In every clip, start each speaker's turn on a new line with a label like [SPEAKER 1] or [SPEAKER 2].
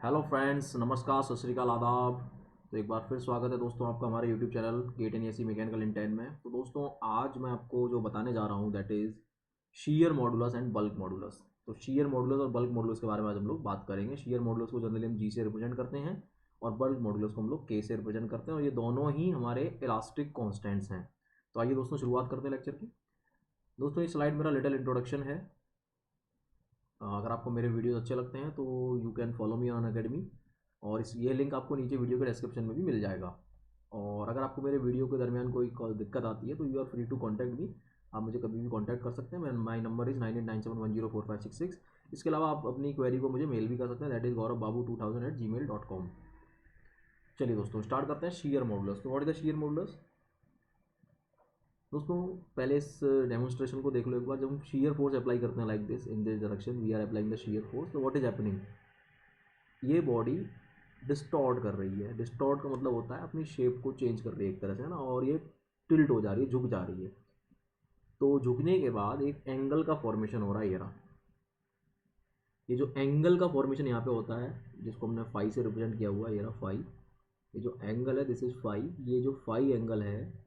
[SPEAKER 1] Hello friends, नमस्कार, सत श्री अकाल, आदाब। तो एक बार फिर स्वागत है दोस्तों आपका हमारे YouTube channel get an AC mechanical intern में। तो दोस्तों आज मैं आपको जो बताने जा रहा हूँ that is shear modulus and bulk modulus. तो शीयर मॉडुलस और बल्क मॉडुलस के बारे में आज हम लोग बात करेंगे। शीयर मॉडुलस को जनरली हम जी से रिप्रेजेंट करते हैं और बल्क मॉडुलस को हम लोग के से रिप्रेजेंट करते हैं, और ये दोनों ही हमारे इलास्टिक कॉन्स्टेंट्स हैं। तो आइए दोस्तों शुरुआत करते हैं लेक्चर की। दोस्तों ये स्लाइड मेरा लिटिल इंट्रोडक्शन है। अगर आपको मेरे वीडियोस अच्छे लगते हैं तो you can follow me on academy, और इस ये लिंक आपको नीचे वीडियो के डिस्क्रिप्शन में भी मिल जाएगा। और अगर आपको मेरे वीडियो के दरमियान कोई दिक्कत आती है तो you are free to contact me. आप मुझे कभी भी कॉन्टैक्ट कर सकते हैं। My number is 9897104566। इसके अलावा आप अपनी क्वेरी को मुझे मेल भी कर सकते हैं, दैट इज़ gaurabbabu2000@gmail.com। चलिए दोस्तों स्टार्ट करते हैं शीयर मॉडुलस। तो what is the shear modulus? दोस्तों पहले इस डेमोन्स्ट्रेशन को देख लो एक बार। जब हम शीयर फोर्स अप्लाई करते हैं like this in this direction, we are applying the shear force, तो व्हाट इज हैपनिंग, ये बॉडी डिस्टॉर्ट कर रही है। डिस्टॉर्ट का मतलब होता है अपनी शेप को चेंज कर रही है एक तरह से, है ना, और ये टिल्ट हो जा रही है, झुक जा रही है। तो झुकने के बाद एक एंगल का फॉर्मेशन हो रहा है। ये रहा, ये जो एंगल का फॉर्मेशन यहाँ पे होता है जिसको हमने फाई से रिप्रेजेंट किया हुआ है, ये रहा फाई। ये जो एंगल है दिस इज फाई। ये जो फाई एंगल है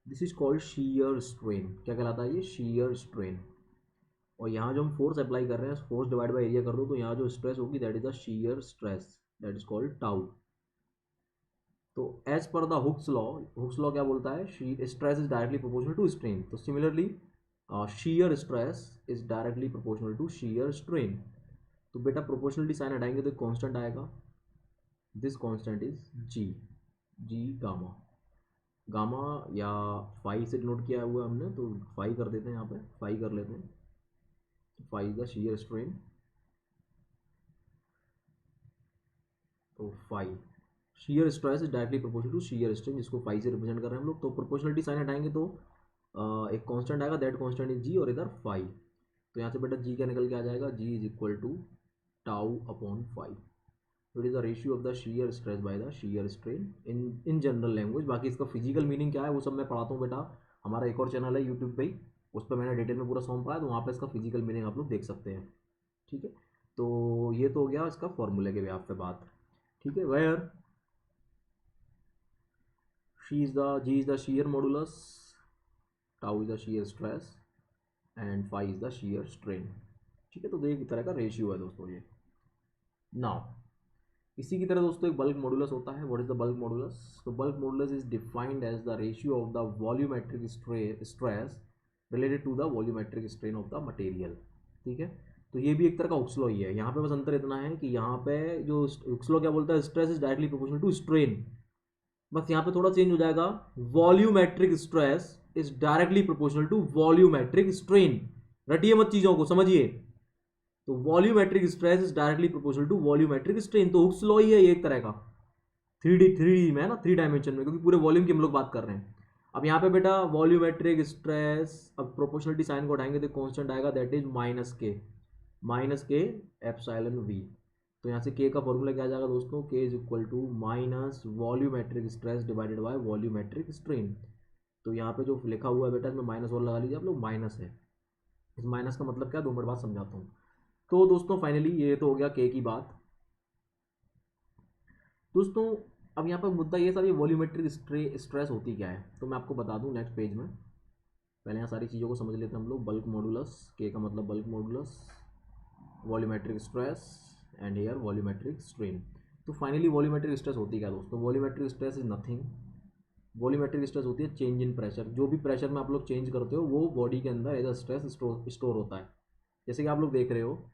[SPEAKER 1] this is called shear strain. क्या कहलाता है ये? Shear strain. और यहाँ जो हम फोर्स अप्लाई कर रहे हैं, फोर्स डिवाइड बाई एरिया कर दो तो यहाँ जो स्ट्रेस होगी that is the shear stress, that is called tau. तो एज पर द हुक्स लॉ क्या बोलता है? Stress is directly proportional to strain. तो similarly shear stress is directly proportional to shear strain. तो बेटा प्रोपोर्शनलिटी साइन हटाएंगे तो कांस्टेंट आएगा। This constant is G, G gamma. Gamma या फाई से डिनोट किया हुआ है हमने, तो फाई कर देते हैं, यहाँ पे फाई कर लेते हैं। Phi is the shear strain. तो phi shear stress is directly proportional to shear strain, जिसको फाई से रिप्रेजेंट कर रहे हैं हम लोग। तो प्रोपोर्शनलिटी साइन हटाएंगे तो एक कांस्टेंट आएगा, दैट कांस्टेंट इज जी, और इधर फाई। तो यहाँ से बेटा जी क्या निकल के आ जाएगा? G is equal to tau upon phi. तो it is the ratio of the shear stress by the shear strain in general language. बाकी इसका फिजिकल मीनिंग क्या है वो सब मैं पढ़ाता हूँ बेटा। हमारा एक और चैनल है यूट्यूब पे ही, उस पर मैंने डिटेल में पूरा सॉन्ग पढ़ा है, तो वहाँ पे इसका फिजिकल मीनिंग आप लोग देख सकते हैं। ठीक है, तो ये तो हो गया इसका फॉर्मूले के बेहाफ पे बात। ठीक है, where G is the shear modulus, tau is the shear stress and phi is the shear strain। ठीक है, तो एक तरह का रेशियो है दोस्तों ये। नाउ इसी की तरह दोस्तों एक बल्क मॉडुलस होता है। What is the bulk modulus? तो bulk modulus is defined as the ratio of the volumetric stress related to the volumetric strain of the material. ठीक है, तो ये भी एक तरह का हुक्स लॉ ही है। यहाँ पे बस अंतर इतना है कि यहाँ पे जो हुक्स लॉ क्या बोलता है, stress is directly proportional to strain. बस यहाँ पे थोड़ा चेंज हो जाएगा, volumetric stress is directly proportional to volumetric strain. रटिए मत चीजों को, समझिए। तो volumetric stress is directly proportional to volumetric strain. तो हुक्स लॉ ही है ये एक तरह का, थ्री डी में है ना, 3 डायमेंशन में, क्योंकि पूरे वॉल्यूम की हम लोग बात कर रहे हैं। अब यहाँ पे बेटा वॉल्यूमेट्रिक स्ट्रेस, अब प्रोपोर्शनलिटी साइन को उठाएंगे तो कांस्टेंट आएगा, दैट इज माइनस के एप्सिलॉन वी। तो यहाँ से के का फॉर्मूला क्या आ जाएगा दोस्तों? K is equal to minus volumetric stress divided by volumetric strain. तो यहाँ पे जो लिखा हुआ है बेटा इसमें माइनस और लगा लीजिए आप लोग, माइनस है। इस माइनस का मतलब क्या, 2 मिनट बाद समझाता हूँ। तो दोस्तों फाइनली ये तो हो गया के की बात। दोस्तों अब यहाँ पर मुद्दा ये सब, ये वॉल्यूमेट्रिक स्ट्रेस होती क्या है, तो मैं आपको बता दूँ नेक्स्ट पेज में। पहले यहाँ सारी चीज़ों को समझ लेते हैं हम लोग। बल्क मॉडुलस, के का मतलब bulk modulus, volumetric stress and here volumetric strain. तो फाइनली वॉल्यूमेट्रिक स्ट्रेस होती क्या दोस्तों? Volumetric stress is nothing, volumetric stress होती है चेंज इन प्रेशर। जो भी प्रेशर में आप लोग चेंज करते हो वो बॉडी के अंदर एज अ स्ट्रेस स्टोर होता है। जैसे कि आप लोग देख रहे हो,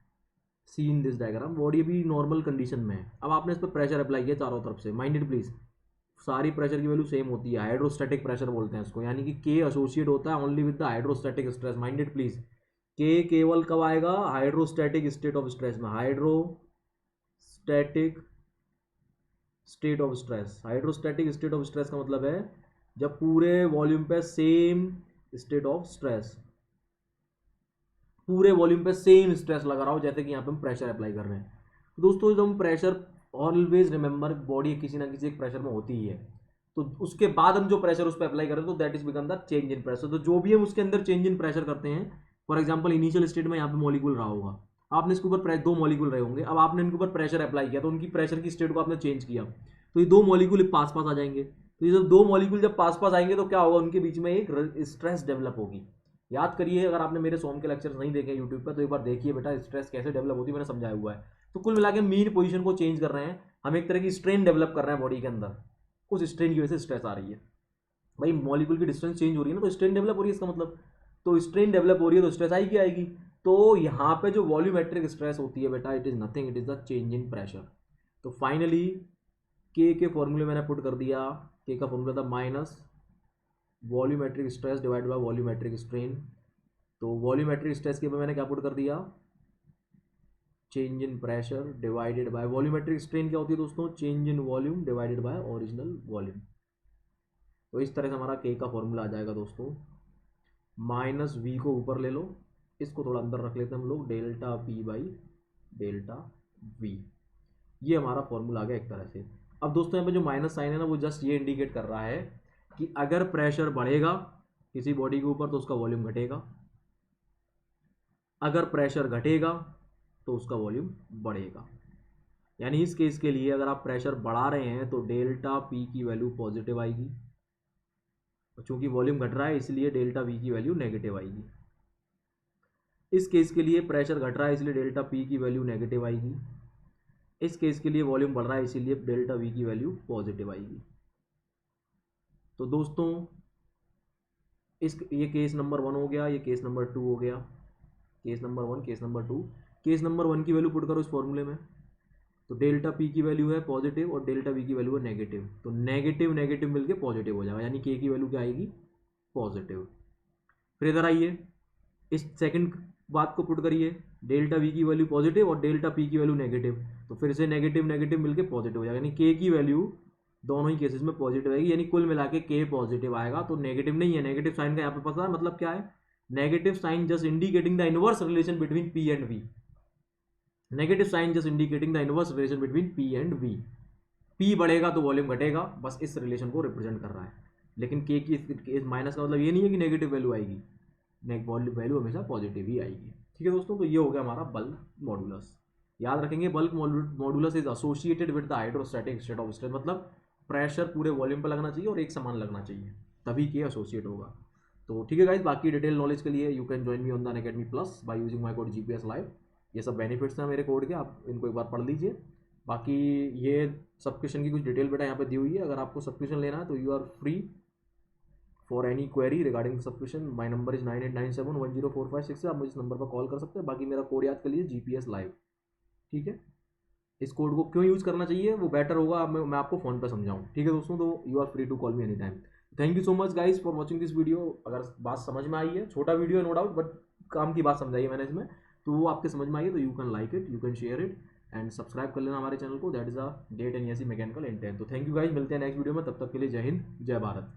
[SPEAKER 1] सी इन दिस डायग्राम, बॉडी अभी नॉर्मल कंडीशन में है। अब आपने इस पर प्रेशर अप्लाई किया चारों तरफ से, माइंडेड प्लीज, सारी प्रेशर की वैल्यू सेम होती है, हाइड्रोस्टैटिक प्रेशर बोलते हैं इसको, यानी कि के एसोसिएट होता है only with the hydrostatic stress. Minded please, के केवल कब आएगा? हाइड्रोस्टैटिक स्टेट ऑफ स्ट्रेस में। Hydrostatic state of stress, hydrostatic state of stress का मतलब है जब पूरे वॉल्यूम पे सेम स्टेट ऑफ स्ट्रेस, पूरे वॉल्यूम पे सेम स्ट्रेस लगा रहा हो, जैसे कि यहाँ पे हम प्रेशर अप्लाई कर रहे हैं। तो दोस्तों जब हम प्रेशर, ऑलवेज रिमेंबर बॉडी किसी ना किसी एक प्रेशर में होती ही है, तो उसके बाद हम जो प्रेशर उस पर अप्लाई करें तो that is become the change in pressure. तो जो भी हम उसके अंदर चेंज इन प्रेशर करते हैं, फॉर एग्जाम्पल इनिशियल स्टेट में यहाँ पे मॉलिक्यूल रहा होगा, आपने इसके ऊपर दो मॉलिक्यूल रहे होंगे, अब आपने इनके ऊपर प्रेशर अप्लाई किया तो उनकी प्रेशर की स्टेट को आपने चेंज किया, तो ये दो मॉलिक्यूल पास पास आ जाएंगे। तो ये जब दो मॉलिक्यूल जब पास पास आएंगे तो क्या होगा, उनके बीच में एक स्ट्रेस डेवलप होगी। याद करिए, अगर आपने मेरे सोम के लेक्चर्स नहीं देखे यूट्यूब पर तो एक बार देखिए बेटा, स्ट्रेस कैसे डेवलप होती है मैंने समझाया हुआ है। तो कुल मिला के मीन पोजीशन को चेंज कर रहे हैं हम, एक तरह की स्ट्रेन डेवलप कर रहे हैं बॉडी के अंदर, उस स्ट्रेन की वजह से स्ट्रेस आ रही है। भाई मॉलिक्यूल की डिस्टेंस चेंज हो रही है ना, तो स्ट्रेन डेवलप हो रही है इसका मतलब, तो स्ट्रेन डेवलप हो रही है तो स्ट्रेस आएगी आएगी। तो यहाँ पे जो वॉल्यूमेट्रिक स्ट्रेस होती है बेटा, it is nothing, it is the change in pressure. तो फाइनली के फॉर्मूले मैंने पुट कर दिया, के का फॉर्मूला था minus volumetric stress divide by volumetric strain. तो वॉल्यूमेट्रिक स्ट्रेस के ऊपर मैंने क्या पुट कर दिया, change in pressure divided by volumetric strain. क्या होती है दोस्तों, change in volume divided by original volume. तो इस तरह से हमारा के का फॉर्मूला आ जाएगा दोस्तों, माइनस वी को ऊपर ले लो, इसको थोड़ा अंदर रख लेते हैं हम लोग, delta P by delta we. ये हमारा फॉर्मूला आ गया एक तरह से। अब दोस्तों यहाँ पे जो माइनस साइन है ना, वो जस्ट ये इंडिकेट कर रहा है कि अगर प्रेशर बढ़ेगा किसी बॉडी के ऊपर तो उसका वॉल्यूम घटेगा, अगर प्रेशर घटेगा तो उसका वॉल्यूम बढ़ेगा। यानी इस केस के लिए अगर आप प्रेशर बढ़ा रहे हैं तो डेल्टा पी की वैल्यू पॉजिटिव आएगी, चूंकि वॉल्यूम घट रहा है इसलिए डेल्टा वी की वैल्यू नेगेटिव आएगी। इस केस के लिए प्रेशर घट रहा है इसलिए डेल्टा पी की वैल्यू नेगेटिव आएगी। इस केस के लिए वॉल्यूम बढ़ रहा है इसीलिए डेल्टा वी की वैल्यू पॉजिटिव आएगी। तो दोस्तों ये केस नंबर 1 हो गया, ये केस नंबर 2 हो गया, case number 1 case number 2। Case number 1 की वैल्यू पुट करो इस फॉर्मूले में, तो डेल्टा पी की वैल्यू है पॉजिटिव और डेल्टा वी की वैल्यू है नेगेटिव, तो नेगेटिव नेगेटिव मिलके पॉजिटिव हो जाएगा, यानी के की वैल्यू क्या आएगी, पॉजिटिव। फिर इधर आइए, इस सेकंड बात को पुट करिए, डेल्टा वी की वैल्यू पॉजिटिव और डेल्टा पी की वैल्यू नेगेटिव, तो फिर से नेगेटिव नेगेटिव मिलके पॉजिटिव हो जाएगा, यानी के की वैल्यू दोनों ही केसेस में पॉजिटिव आएगी, यानी कुल मिला के के पॉजिटिव आएगा। तो नेगेटिव नहीं है, नेगेटिव साइन का यहाँ पे पता है मतलब क्या है, negative sign just indicating the inverse relation between P and V. Negative sign just indicating the inverse relation between P and V. P बढ़ेगा तो वॉल्यूम घटेगा, बस इस रिलेशन को रिप्रेजेंट कर रहा है। लेकिन के की माइनस का मतलब ये नहीं है कि नेगेटिव वैल्यू आएगी, वैल्यू हमेशा पॉजिटिव ही आएगी। ठीक है दोस्तों, तो ये हो गया हमारा बल्क मॉडुलस। याद रखेंगे, bulk modulus is associated with the hydrostatic state of stress, मतलब प्रेशर पूरे वॉल्यूम पर लगना चाहिए और एक समान लगना चाहिए, तभी के एसोसिएट होगा। तो ठीक है गाइस, बाकी डिटेल नॉलेज के लिए you can join me on the Unacademy plus by using my code GPS live. ये सब बेनिफिट्स हैं मेरे कोड के, आप इनको एक बार पढ़ लीजिए। बाकी ये सब्सक्रिप्शन की कुछ डिटेल बेटा यहाँ पे दी हुई है, अगर आपको सब्सक्रिप्शन लेना है तो you are free for any query regarding subscription. My number is 9897104566, आप मुझे इस नंबर पर कॉल कर सकते हैं। बाकी मेरा कोड याद कर लीजिए जीपीएस लाइव, ठीक है। इस कोड को क्यों यूज़ करना चाहिए वो बेटर होगा मैं आपको फ़ोन पर समझाऊँ, ठीक है दोस्तों। तो you are free to call me any time. Thank you so much guys for watching this video. अगर बात समझ में आई है, छोटा वीडियो है नो डाउट, बट काम की बात समझाई है मैंने इसमें, तो वो आपके समझ में आई है तो you can like it, you can share it and subscribe कर लेना हमारे चैनल को। That is a date and AC mechanical intent. तो थैंक यू गाइस, मिलते हैं नेक्स्ट वीडियो में, तब तक के लिए जय हिंद जय भारत।